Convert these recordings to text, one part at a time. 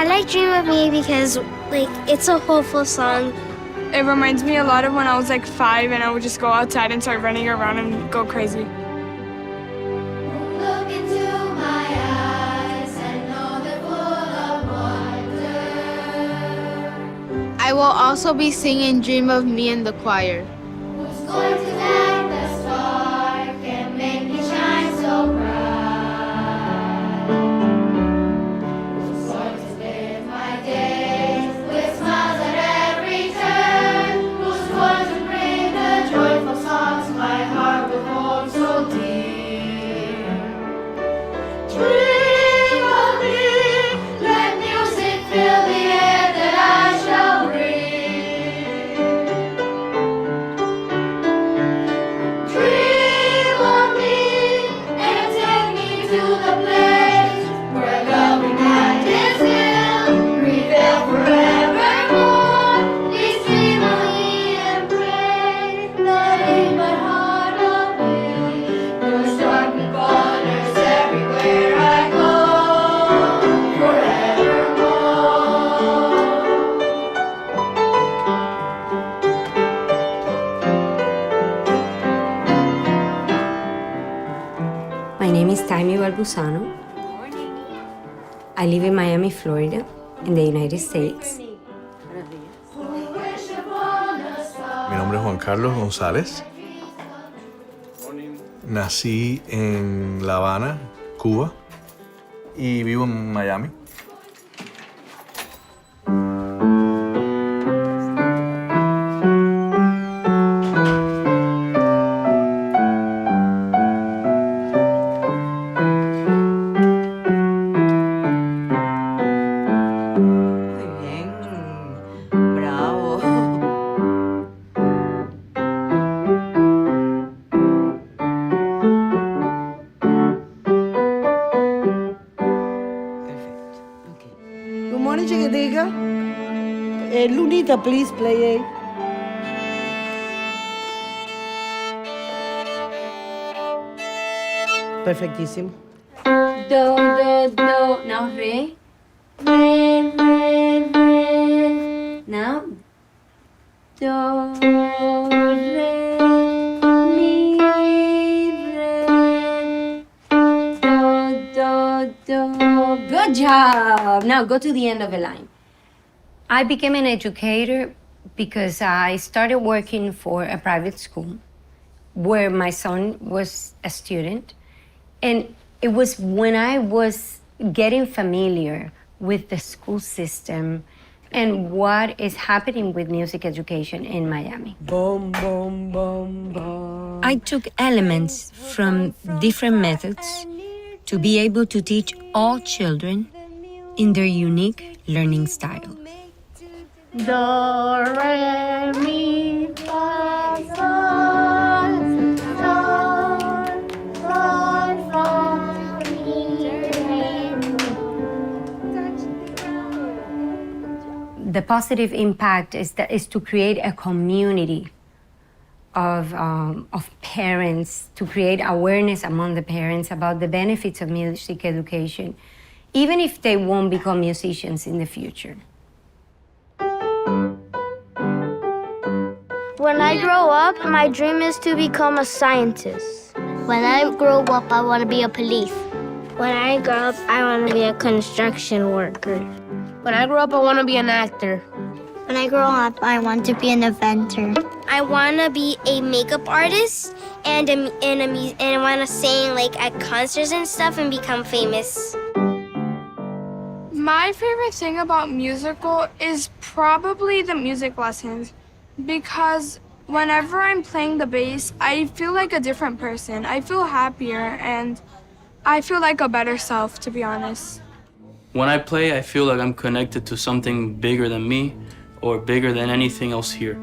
I like Dream of Me because, like, it's a hopeful song. It reminds me a lot of when I was like 5 and I would just go outside and start running around and go crazy. Look into my eyes and know they're full of wonder. I will also be singing Dream of Me in the choir. Who's going to light the spark and make me shine so bright? Who's going to live my days with smiles at every turn? Who's going to bring the joyful songs my heart will hold so dear? Dream of me, let music fill the air that I shall breathe. Dream of me and take me to the place where loving night is still, prevail forevermore. Please dream of me and pray that in my heart I'll be your sparkling colors everywhere I go, forevermore. My name is Taimy Balbuzano. I live in Miami, Florida, in the United States. Wish upon a star. Mi nombre es Juan Carlos González. Nací en La Habana, Cuba, y vivo en Miami. Muy bien. Bravo. Perfect. Okay. Good morning, chiquitica. Lunita, please play a. Perfectísimo. Do, do, do. Now re. Re, re, re. Now do, re, mi, re. Do, do, do. Good job. Now go to the end of the line. I became an educator because I started working for a private school where my son was a student. And it was when I was getting familiar with the school system and what is happening with music education in Miami. Boom, boom, boom, boom. I took elements from different methods to be able to teach all children in their unique learning style. Do, re, mi, fa, sol, sol, sol, fa, mi, re. The positive impact is to create a community of parents, to create awareness among the parents about the benefits of music education, even if they won't become musicians in the future. When I grow up, my dream is to become a scientist. When I grow up, I want to be a police. When I grow up, I want to be a construction worker. When I grow up, I want to be an actor. When I grow up, I want to be an inventor. I want to be a makeup artist and I want to sing like at concerts and stuff and become famous. My favorite thing about musical is probably the music lessons because whenever I'm playing the bass, I feel like a different person. I feel happier and I feel like a better self, to be honest. When I play, I feel like I'm connected to something bigger than me or bigger than anything else here.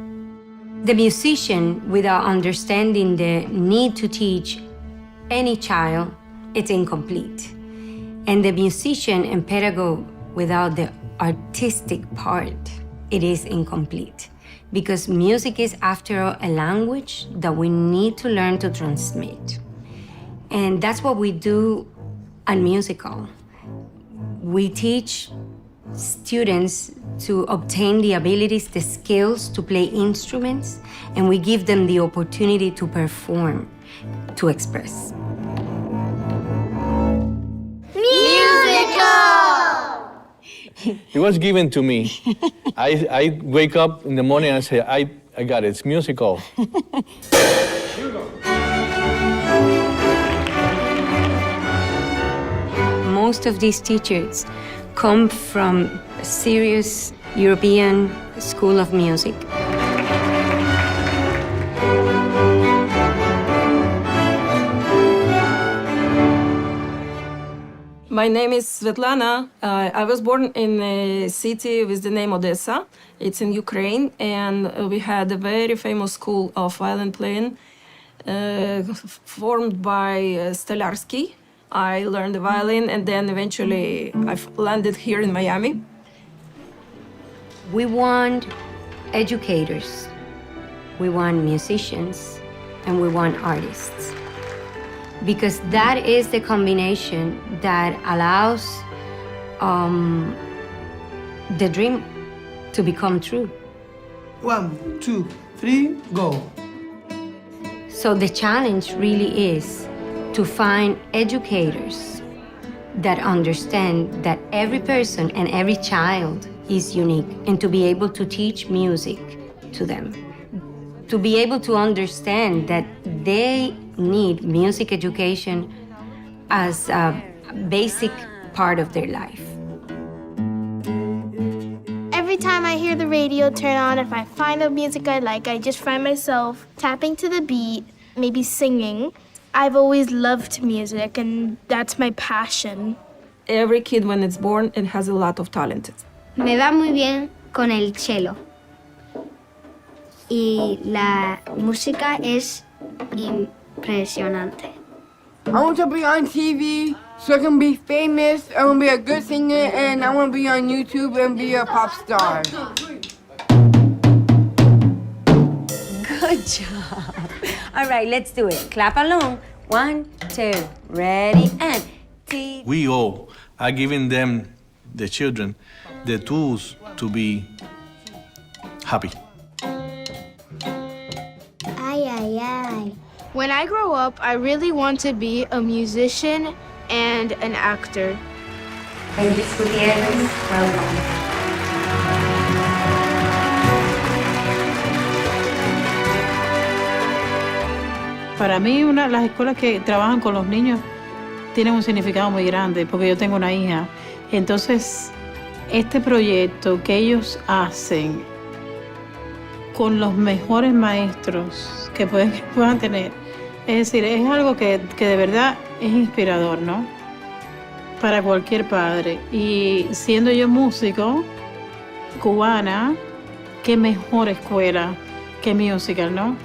The musician, without understanding the need to teach any child, it's incomplete. And the musician and pedagogue, without the artistic part, it is incomplete. Because music is, after all, a language that we need to learn to transmit. And that's what we do at Musicall. We teach students to obtain the abilities, the skills to play instruments, and we give them the opportunity to perform, to express. It was given to me. I wake up in the morning and say, I got it. It's musical. Most of these teachers come from a serious European school of music. My name is Svetlana. I was born in a city with the name Odessa. It's in Ukraine, and we had a very famous school of violin playing formed by Stolarsky. I learned the violin, and then eventually I landed here in Miami. We want educators, we want musicians, and we want artists. Because that is the combination that allows the dream to become true. 1, 2, 3, go. So the challenge really is to find educators that understand that every person and every child is unique, and to be able to teach music to them. To be able to understand that they need music education as a basic part of their life. Every time I hear the radio turn on, if I find a music I like, I just find myself tapping to the beat, maybe singing. I've always loved music, and that's my passion. Every kid, when it's born, it has a lot of talent. Me va muy bien con el cello. Y la música es impresionante. I want to be on TV so I can be famous. I want to be a good singer, and I want to be on YouTube and be a pop star. Good job. All right, let's do it. Clap along. 1, 2, ready, and We all are giving them, the children, the tools to be happy. Ay, ay, ay. When I grow up, I really want to be a musician and an actor. Beatriz, Gutierrez, welcome. Para mí, las escuelas que trabajan con los niños tienen un significado muy grande, porque yo tengo una hija. Entonces, este proyecto que ellos hacen con los mejores maestros que puedan tener, es decir, es algo que de verdad es inspirador, ¿no? Para cualquier padre. Y siendo yo músico, cubana, qué mejor escuela que Musicall, ¿no?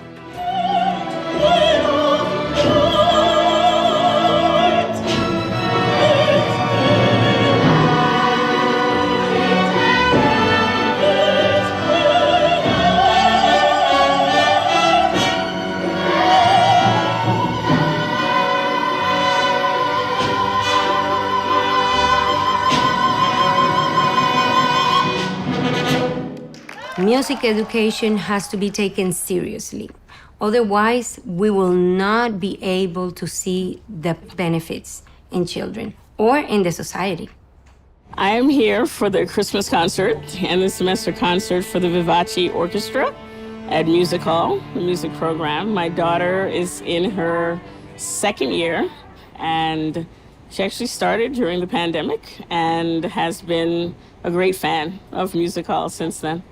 Music education has to be taken seriously. Otherwise, we will not be able to see the benefits in children or in the society. I am here for the Christmas concert and the semester concert for the Vivace Orchestra at Musicall, the music program. My daughter is in her second year, and she actually started during the pandemic and has been a great fan of Musicall since then.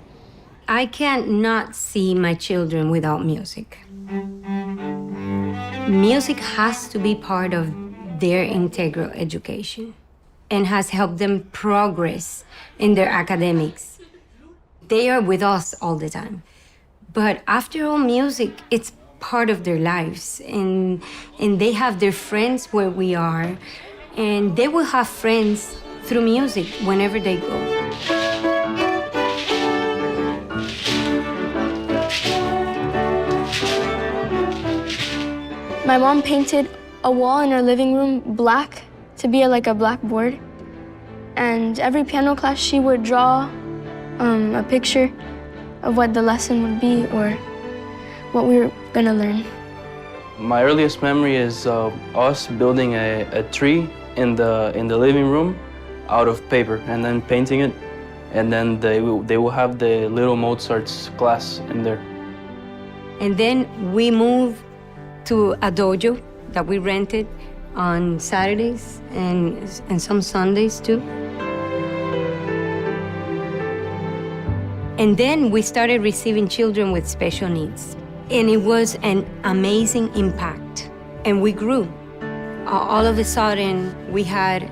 I can't not see my children without music. Music has to be part of their integral education and has helped them progress in their academics. They are with us all the time. But after all, music, it's part of their lives, and they have their friends where we are, and they will have friends through music whenever they go. My mom painted a wall in her living room black to be like a blackboard. And every piano class, she would draw a picture of what the lesson would be or what we were gonna learn. My earliest memory is us building a tree in the living room out of paper and then painting it. And then they will have the little Mozart's class in there. And then we moved to a dojo that we rented on Saturdays and some Sundays too. And then we started receiving children with special needs. And it was an amazing impact. And we grew. All of a sudden, we had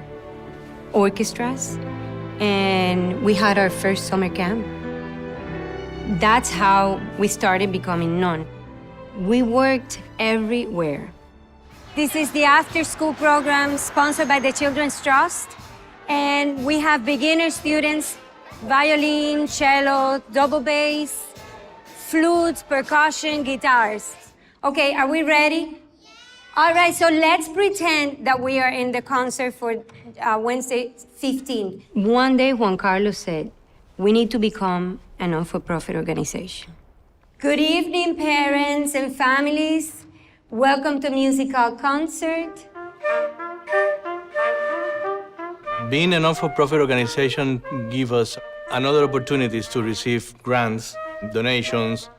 orchestras, and we had our first summer camp. That's how we started becoming known. We worked everywhere. This is the after-school program sponsored by the Children's Trust. And we have beginner students, violin, cello, double bass, flutes, percussion, guitars. Okay, are we ready? All right, so let's pretend that we are in the concert for Wednesday 15. One day, Juan Carlos said, we need to become a non-for-profit organization. Good evening, parents and families. Welcome to Musicall Concert. Being a non-for-profit organization gives us another opportunities to receive grants, donations,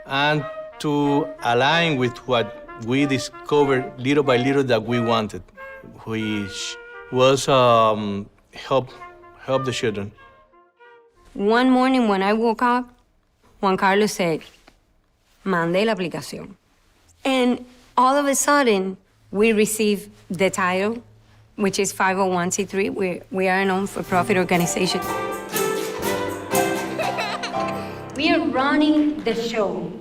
and to align with what we discovered little by little that we wanted, which was help the children. One morning when I woke up, Juan Carlos said, "Mande la aplicación." And all of a sudden, we received the title, which is 501c3. We are a non-for-profit organization. We are running the show.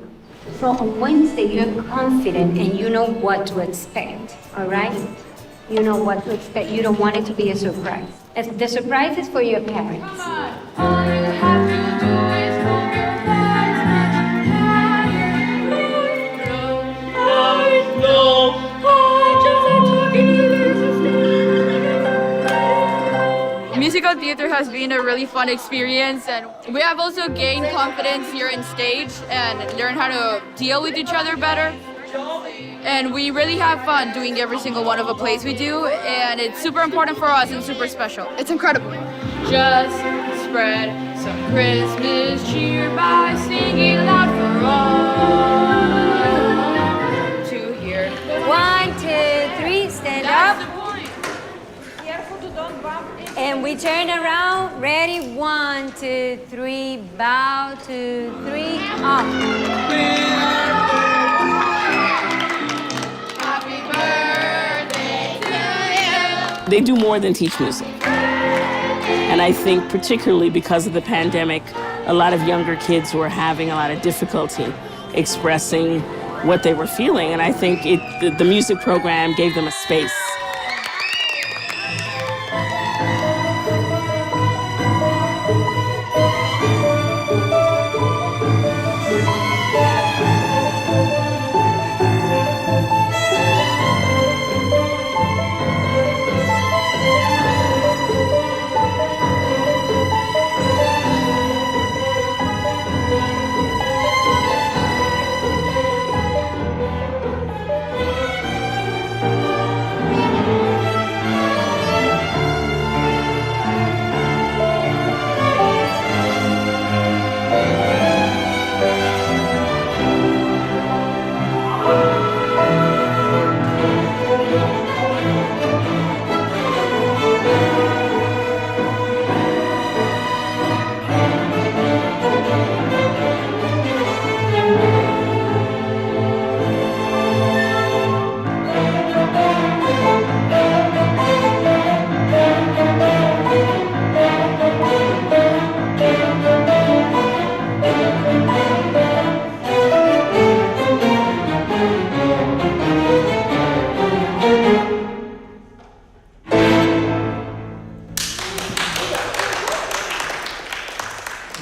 So on Wednesday, you're confident and you know what to expect, all right? You know what to expect. You don't want it to be a surprise. The surprise is for your parents. All you have to do is hold your eyes Musical theater has been a really fun experience, and we have also gained confidence here in stage and learned how to deal with each other better. And we really have fun doing every single one of the plays we do, and it's super important for us and super special. It's incredible. Just spread some Christmas cheer by singing loud for all to hear. 1, 2, 3, stand up. And we turn around. Ready? 1, 2, 3, bow, 2, 3, up. Happy birthday to you. They do more than teach music. And I think particularly because of the pandemic, a lot of younger kids were having a lot of difficulty expressing what they were feeling. And I think the music program gave them a space.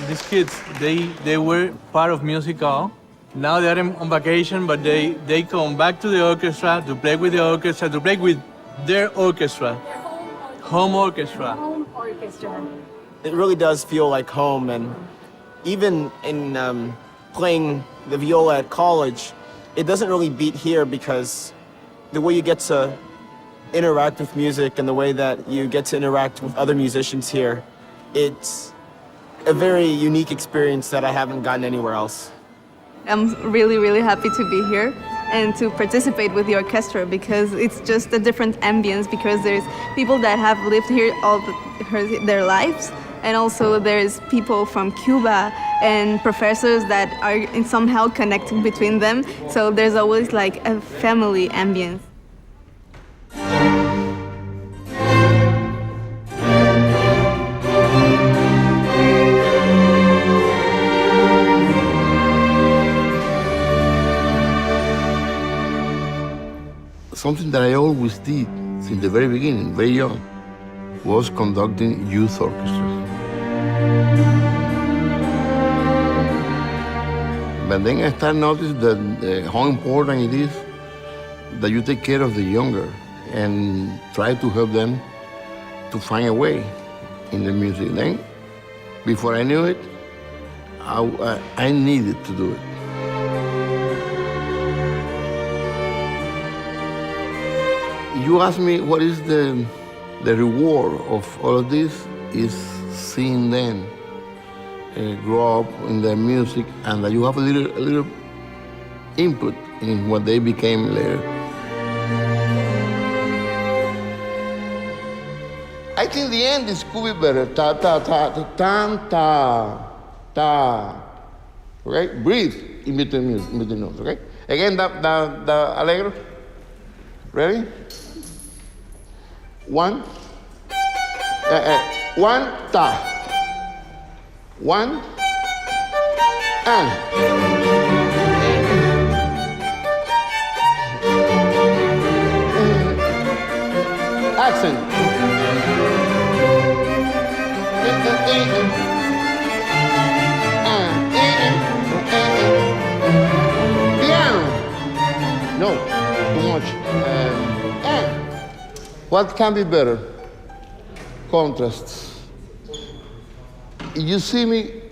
These kids, they were part of Musicall. Now they're on vacation, but they come back to the orchestra to play with the orchestra, to play with their orchestra, home orchestra. orchestra. It really does feel like home, and even in playing the viola at college, it doesn't really beat here because the way you get to interact with music and the way that you get to interact with other musicians here, it's a very unique experience that I haven't gotten anywhere else. I'm really, really happy to be here and to participate with the orchestra because it's just a different ambience because there's people that have lived here their lives, and also there's people from Cuba and professors that are somehow connecting between them. So there's always like a family ambience. Something that I always did since the very beginning, very young, was conducting youth orchestras. But then I started noticing that how important it is that you take care of the younger and try to help them to find a way in the music. Then, before I knew it, I needed to do it. You ask me what is the reward of all of this is seeing them grow up in their music and that you have a little input in what they became later. I think the end is could be better. Ta ta ta ta ta ta ta. Okay, breathe in between notes. Okay, again the allegro. Ready? One, ta. One, and. Accent. Piano. No, too much. What can be better? Contrasts. If you see me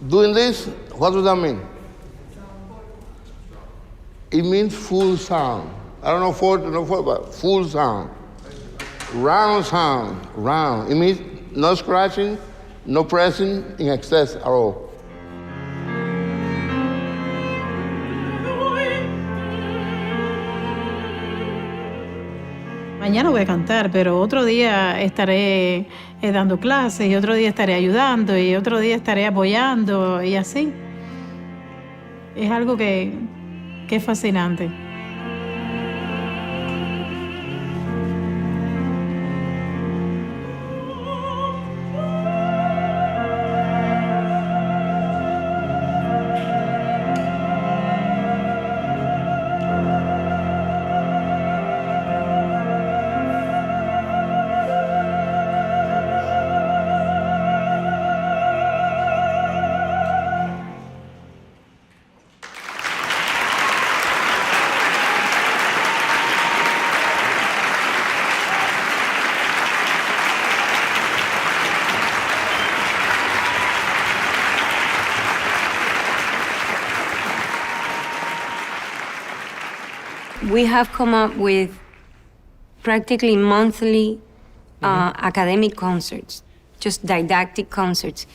doing this, what does that mean? It means full sound. I don't know Forte, but full sound. Round sound, round. It means no scratching, no pressing in excess at all. Mañana voy a cantar, pero otro día estaré dando clases y otro día estaré ayudando y otro día estaré apoyando y así. Es algo que es fascinante. We have come up with practically monthly academic concerts, just didactic concerts,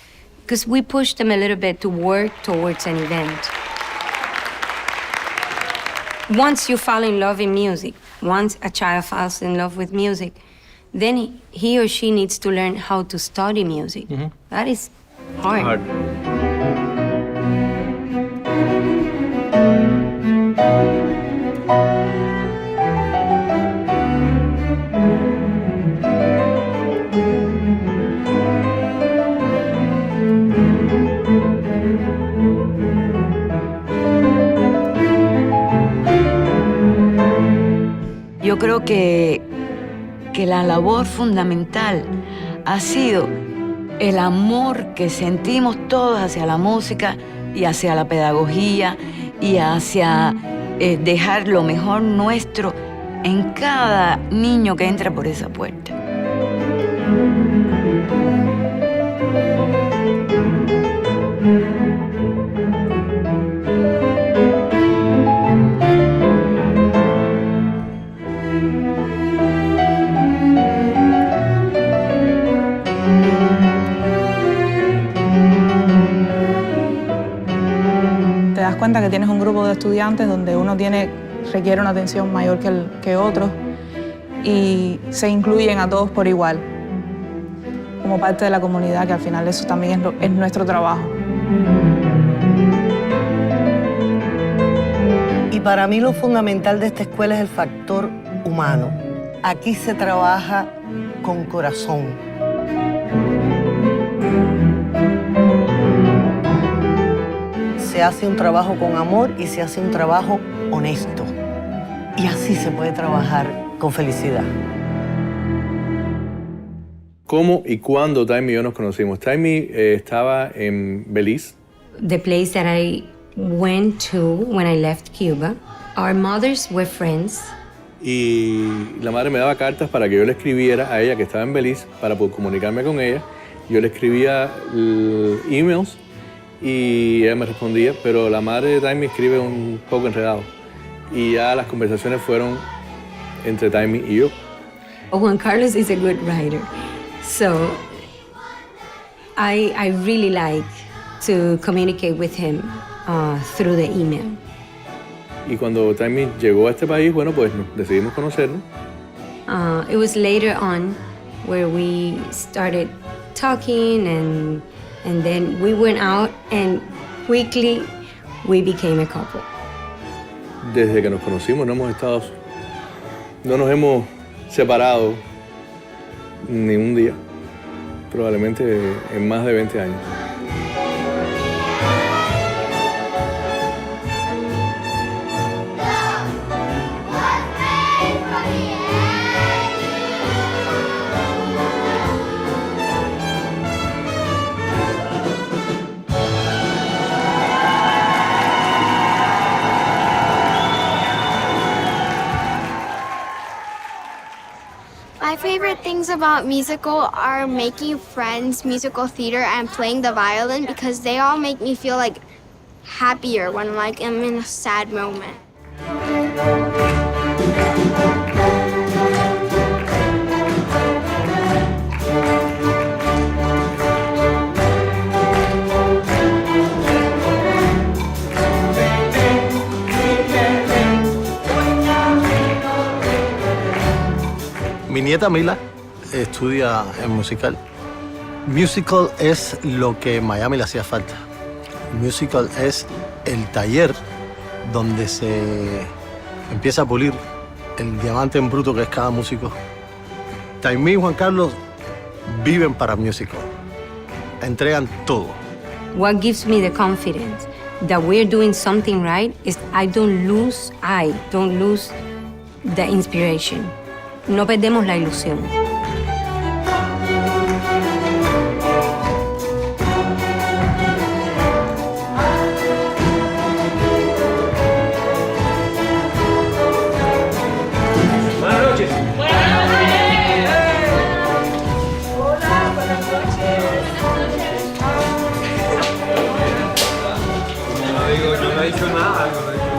because we push them a little bit to work towards an event. Once you fall in love in music, once a child falls in love with music, then he or she needs to learn how to study music. That is hard. Yo creo que la labor fundamental ha sido el amor que sentimos todos hacia la música y hacia la pedagogía y hacia dejar lo mejor nuestro en cada niño que entra por esa puerta. cuenta que tienes un grupo de estudiantes donde uno requiere una atención mayor que otros y se incluyen a todos por igual, como parte de la comunidad, que al final eso también es nuestro trabajo. Y para mí lo fundamental de esta escuela es el factor humano. Aquí se trabaja con corazón. Se hace un trabajo con amor y se hace un trabajo honesto. Y así se puede trabajar con felicidad. ¿Cómo y cuándo Taimy y yo nos conocimos? Taimy estaba en Belize. The place that I went to when I left Cuba. Our mothers were friends. Y la madre me daba cartas para que yo le escribiera a ella, que estaba en Belize, para poder comunicarme con ella. Yo le escribía emails y ella me respondía, pero la madre de Taimy escribe un poco enredado. Y ya las conversaciones fueron entre Taimy y yo. Juan Carlos is a good writer, so I really like to communicate with him through the email. Y cuando Taimy llegó a este país, bueno, pues decidimos conocernos. It was later on where we started talking, and then we went out, and quickly we became a couple. Desde que nos conocimos no nos hemos separado ni un día, probablemente en más de 20 años. My favorite things about musical are making friends, musical theater, and playing the violin because they all make me feel like happier when I'm in a sad moment. Mi nieta Mila estudia en Musicall. Musicall es lo que en Miami le hacía falta. Musicall es el taller donde se empieza a pulir el diamante en bruto que es cada músico. Taimy y Juan Carlos viven para Musicall. Entregan todo. What gives me the confidence that we're doing something right is I don't lose the inspiration. No perdemos la ilusión. Buenas noches. Hola, buenas noches. No me ha dicho nada.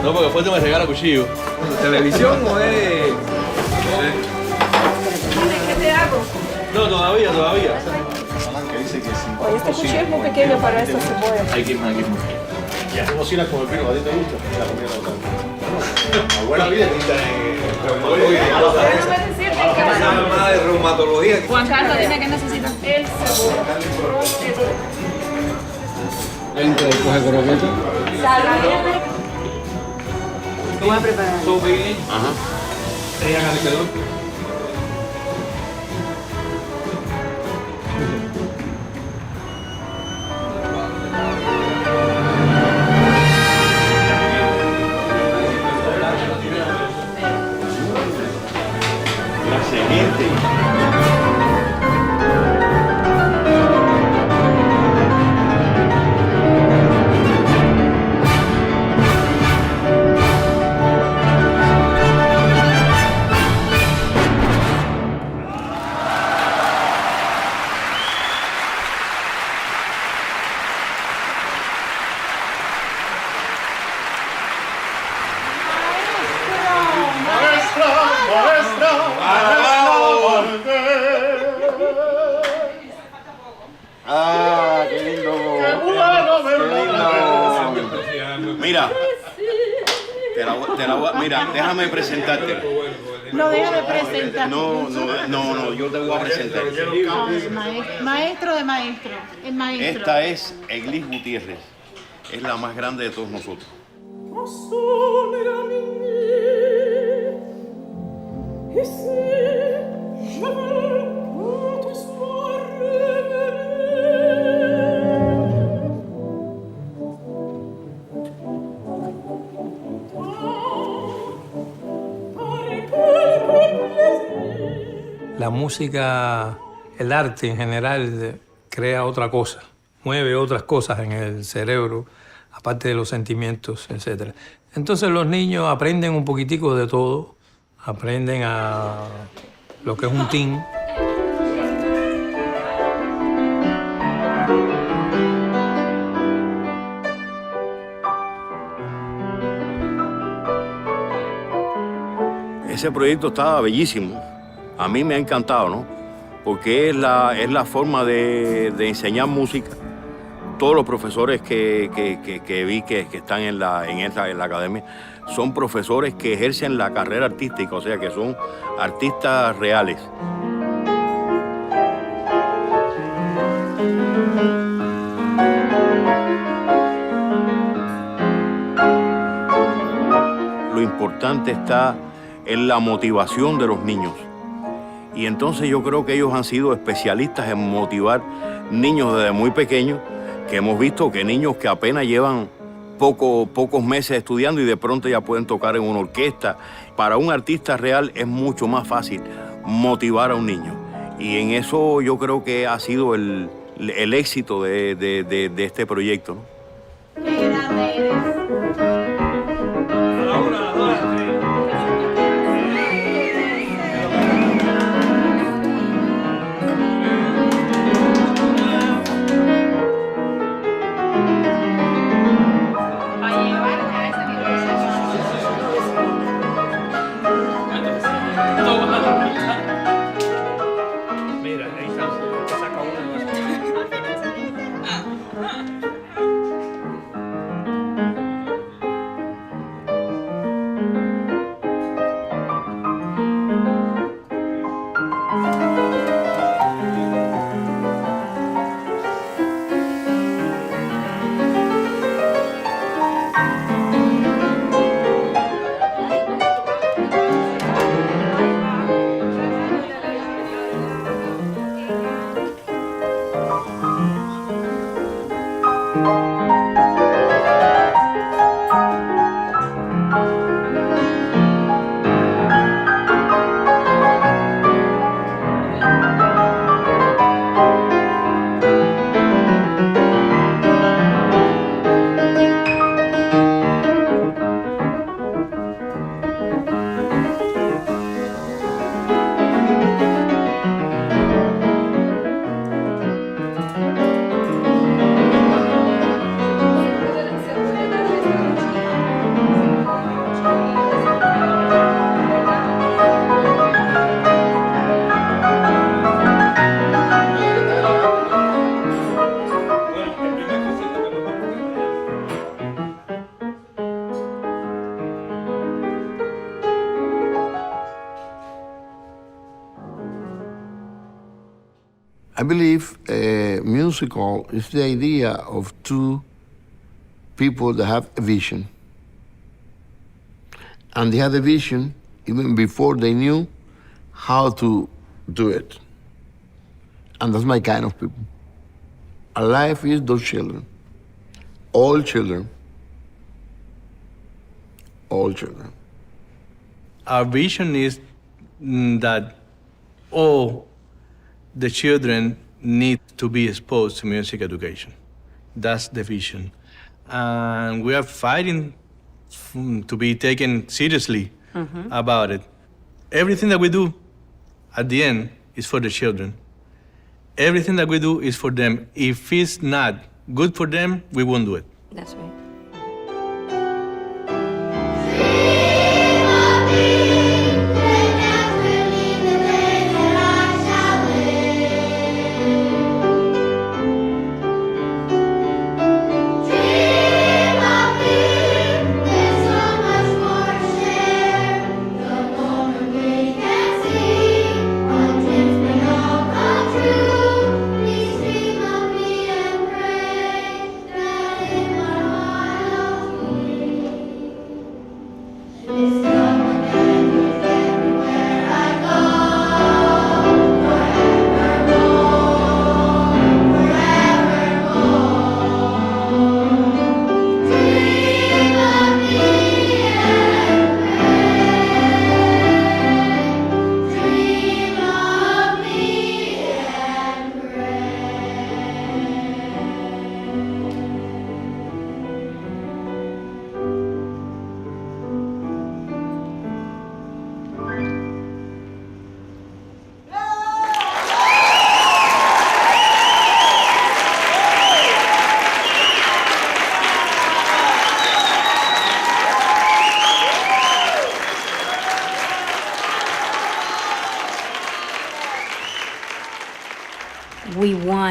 No, porque después te me regala cuchillo. ¿Televisión o es...? ¿Qué te hago? No, todavía. Oye, este cuchillo es muy pequeño para esta cebolla. Hay que ir más. Ya tú cocinas con el vino, ¿a ti te gusta? La comida local. A buena vida está en Nada de reumatología. Juan Carlos, dime qué necesita. El cebolla. Coge croqueta. Lo voy a preparar. Ajá. Ella gana el calor. Mira, mira, déjame presentarte. No, déjame presentar. No, yo te voy a presentar. Maestro de maestro, el maestro. Esta es Eglise Gutierrez. Es la más grande de todos nosotros. La música, el arte en general, crea otra cosa, mueve otras cosas en el cerebro, aparte de los sentimientos, etc. Entonces los niños aprenden un poquitico de todo, aprenden a lo que es un teen. Ese proyecto estaba bellísimo. A mí me ha encantado, ¿no? Porque es la forma de enseñar música. Todos los profesores que vi que están en la academia son profesores que ejercen la carrera artística, o sea, que son artistas reales. Lo importante está en la motivación de los niños. Y entonces yo creo que ellos han sido especialistas en motivar niños desde muy pequeños, que hemos visto que niños que apenas llevan pocos meses estudiando y de pronto ya pueden tocar en una orquesta. Para un artista real es mucho más fácil motivar a un niño. Y en eso yo creo que ha sido el éxito de este proyecto, ¿no? I believe Musicall is the idea of two people that have a vision. And they had a vision even before they knew how to do it. And that's my kind of people. Alive is those children. All children. All children. Our vision is that all the children need to be exposed to music education. That's the vision. And we are fighting to be taken seriously about it. Everything that we do at the end is for the children. Everything that we do is for them. If it's not good for them, we won't do it. That's right. Dream of me.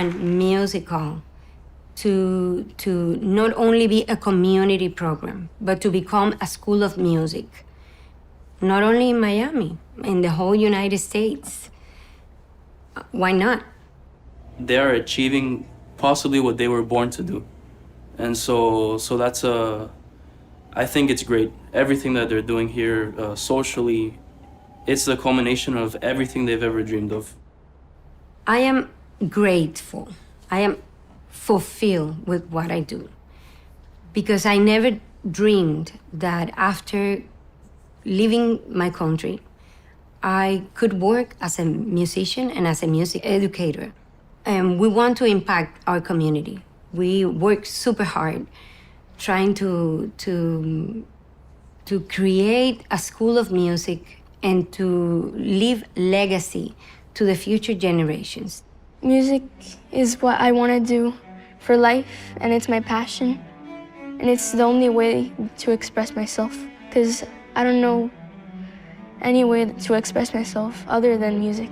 want Musicall to not only be a community program, but to become a school of music, not only in Miami, in the whole United States. Why not? They are achieving possibly what they were born to do. And so that's I think it's great. Everything that they're doing here socially, it's the culmination of everything they've ever dreamed of. I am grateful. I am fulfilled with what I do, because I never dreamed that after leaving my country, I could work as a musician and as a music educator. And we want to impact our community. We work super hard trying to create a school of music and to leave legacy to the future generations. Music is what I want to do for life, and it's my passion. And it's the only way to express myself, because I don't know any way to express myself other than music.